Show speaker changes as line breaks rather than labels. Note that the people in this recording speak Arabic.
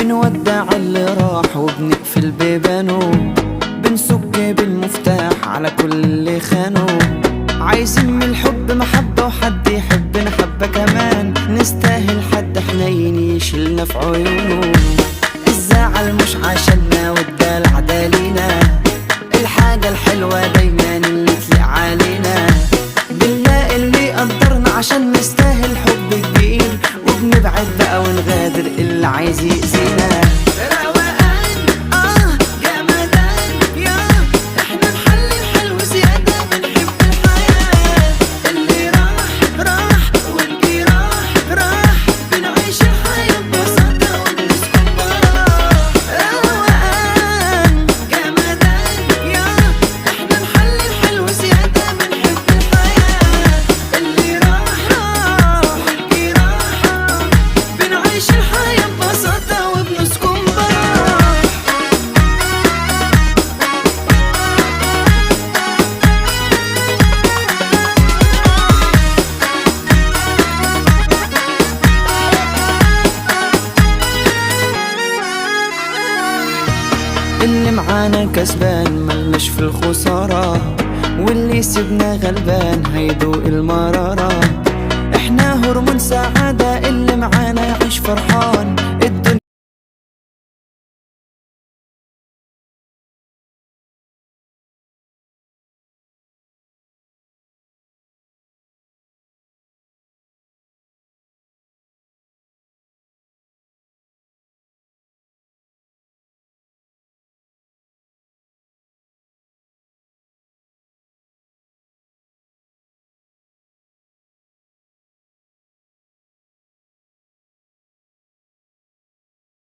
بنودع اللي راح وبنقفل بيبانه، بنسك بالمفتاح على كل اللي خانوا. عايزين من الحب محبة وحد يحبنا حبة كمان، نستاهل حد حنين يشيلنا في عيونه. الزعل مش عشاننا والدلع دالينا، الحاجة الحلوة دايما اللي تليق علينا. بنلاقي اللي يقدرنا عشان نستاهل حب كبير، وبنبعد بقى ونغادر اللي عايز يأذينا. روقان جمدان يا احنا نحلي الحلو زيادة، بنحب الحياة. اللي راح راح واللي راح بنعيش الحياة ببساطة ونسكن براح. روقان جمدان يا احنا نحلي الحلو زيادة، بنحب الحياة. اللي راح واللي راح بنعيش الحياة ببساطة وبنسكن براح. اللي معانا كسبان ملناش في الخسارة، واللي سيبنا غلبان هيدوق المرارة. احنا هرمون سعادة، اللي معانا يعيش فرحان. الدنيا